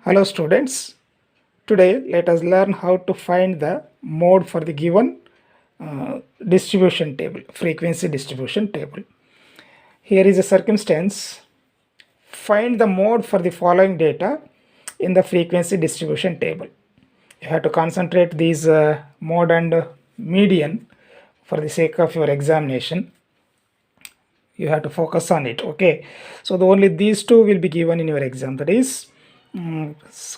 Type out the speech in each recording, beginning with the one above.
Hello students, today let us learn how to find the mode for the given distribution table, frequency distribution table. Here is a circumstance, find the mode for the following data in the frequency distribution table. You have to concentrate these mode and median for the sake of your examination. You have to focus on it, okay? So only these two will be given in your exam, that is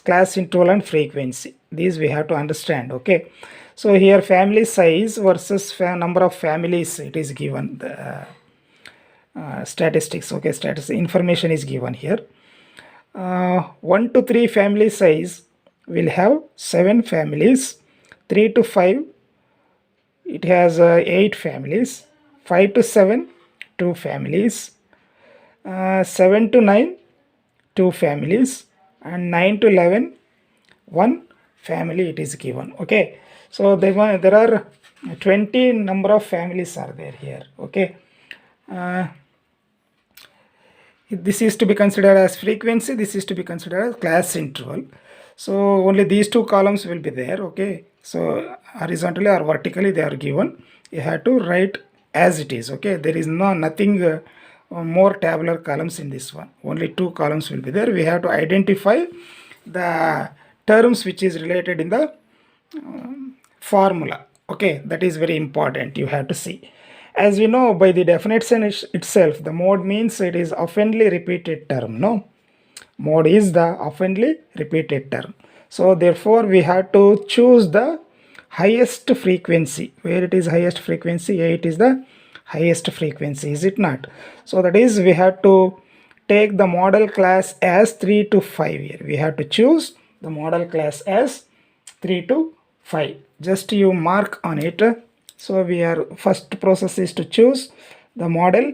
class interval and frequency. These we have to understand, okay? So here family size versus number of families, it is given the statistics, okay? Status information is given here. 1 to 3 family size will have 7 families. 3 to 5 it has 8 families. 5 to 7 2 families. 7 to 9 2 families, and 9 to 11 1 family it is given, okay? So there are 20 number of families are there here, okay? This is to be considered as frequency, this is to be considered as class interval. So only these two columns will be there, okay? So horizontally or vertically they are given. You have to write as it is, okay? There is nothing more tabular columns in this one. Only two columns will be there. We have to identify the terms which is related in the formula, okay? That is very important, you have to see. As we know by the definition itself, the mode means it is oftenly repeated term, no? Mode is the oftenly repeated term. So therefore we have to choose the highest frequency. Where it is highest frequency, 8 is the highest frequency, is it not? So that is, we have to take the model class as 3 to 5 here. We have to choose the model class as 3 to 5. Just you mark on it. So we are, first process is to choose the model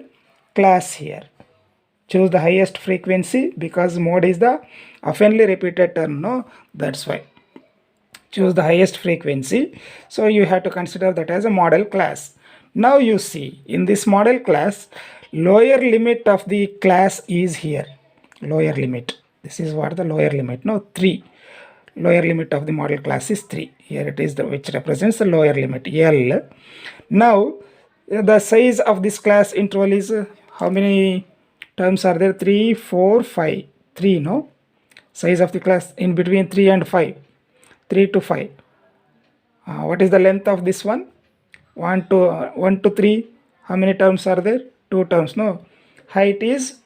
class here. Choose the highest frequency because mode is the oftenly repeated term, no? That's why. Choose the highest frequency. So you have to consider that as a model class. Now you see in this model class, lower limit of the class is here. Lower limit. This is what the lower limit, no? 3. Lower limit of the model class is 3. Here it is the which represents the lower limit, L. Now the size of this class interval is how many terms are there? 3, 4, 5. 3, no? Size of the class in between 3 and 5. 3 to 5. What is the length of this one? 1 to 3. How many terms are there? 2 terms, no? Height is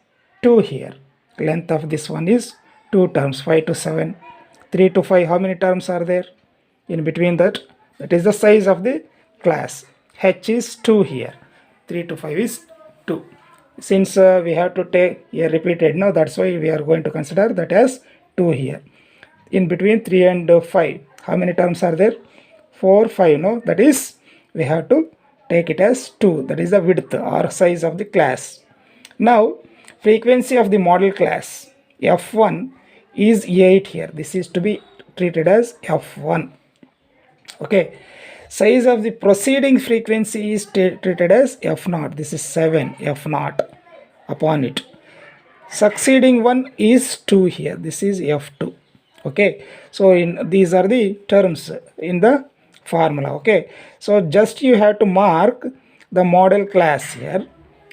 2 here. Length of this one is 2 terms. 5 to 7. 3 to 5. How many terms are there in between that? That is the size of the class. H is 2 here. 3 to 5 is 2. Since we have to take here repeated, no? That's why we are going to consider that as 2 here. In between 3 and 5, how many terms are there? 4, 5, no? That is, we have to take it as 2. That is the width or size of the class. Now, frequency of the model class, F1 is 8 here. This is to be treated as F1. Okay. Size of the preceding frequency is treated as F0. This is 7, F0 upon it. Succeeding one is 2 here. This is F2. Okay. So in these are the terms in the formula, okay? So just you have to mark the model class here.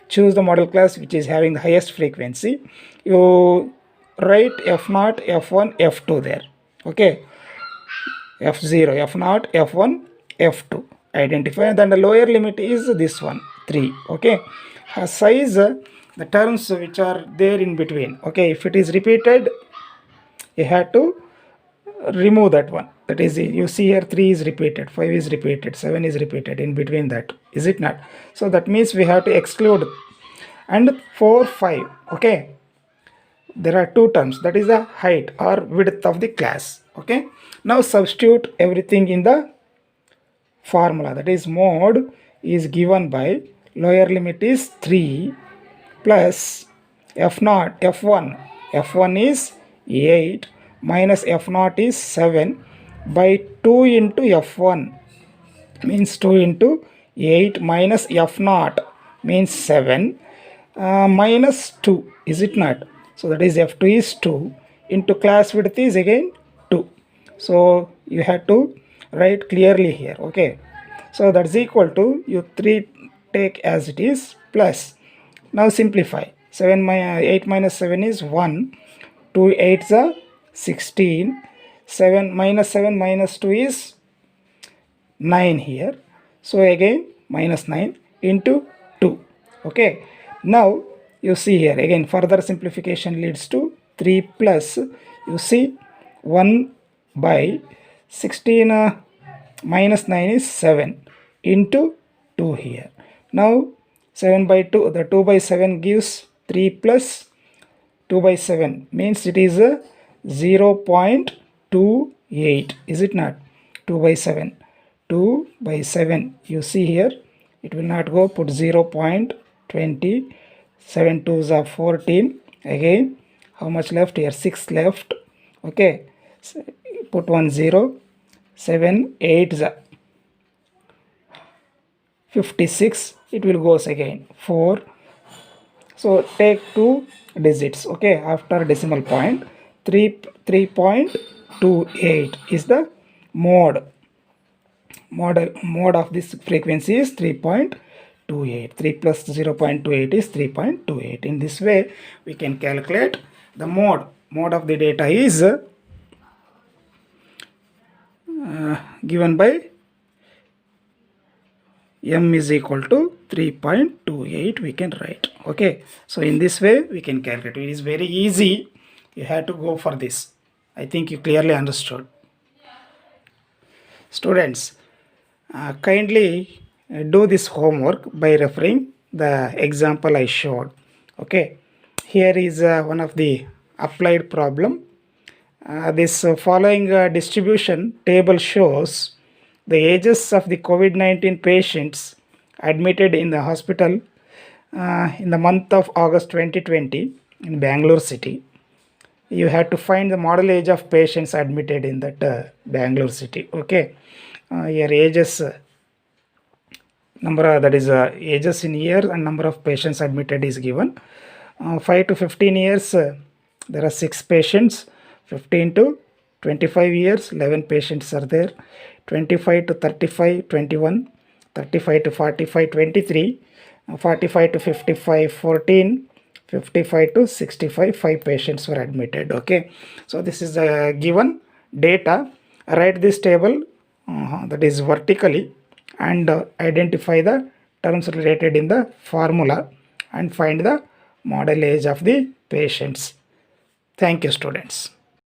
Choose the model class which is having the highest frequency. You write F0, F1, F2 there, okay? F0, F0, F1, F2. Identify, and then the lower limit is this one, 3, okay? Size, the terms which are there in between, okay? If it is repeated, you have to remove that one. That is, you see here 3 is repeated, 5 is repeated, 7 is repeated in between that, is it not? So that means we have to exclude. And 4, 5, okay? There are 2 terms, that is the height or width of the class, okay? Now substitute everything in the formula, that is mode is given by lower limit is 3 plus F0, F1 is 8 minus F0 is 7 by 2 into F1 means 2 into 8 minus F0 means 7 minus 2, is it not? So that is F2 is 2, into class width is again 2. So you have to write clearly here. Okay, so that's equal to you 3 take as it is plus. Now simplify. 8 minus 7 is 1. 2 8s are 16. 7 minus 2 is 9 here. So again minus 9 into 2. Okay, now you see here again further simplification leads to 3 plus, you see 1 by 16 minus 9 is 7 into 2 here. Now 7 by 2, the 2 by 7 gives 3 plus 2 by 7 means it is a 0.28, is it not? 2 by 7, 2 by 7, you see here it will not go, put 0.20, 7 2s are 14, again how much left here, 6 left. Okay, so put 1 0, 7 8s are 56, it will goes again 4. So take 2 digits, okay, after decimal point. 3.28 is the mode of this frequency is 3.28. 3 plus 0.28 is 3.28. In this way we can calculate the mode of the data is given by m is equal to 3.28 we can write. Okay, so in this way we can calculate. It is very easy, you have to go for this. I think you clearly understood. Students, kindly do this homework by referring the example I showed. Okay, here is one of the applied problem. This following distribution table shows the ages of the COVID-19 patients admitted in the hospital in the month of August 2020 in Bangalore city. You have to find the model age of patients admitted in that Bangalore city. Okay, your ages number that is ages in years and number of patients admitted is given. 5 to 15 years there are 6 patients. 15 to 25 years 11 patients are there. 25 to 35 21. 35 to 45 23. 45 to 55 14. 55 to 65 5 patients were admitted. Okay, so this is a given data. Write this table that is vertically and identify the terms related in the formula and find the model age of the patients. Thank you, students.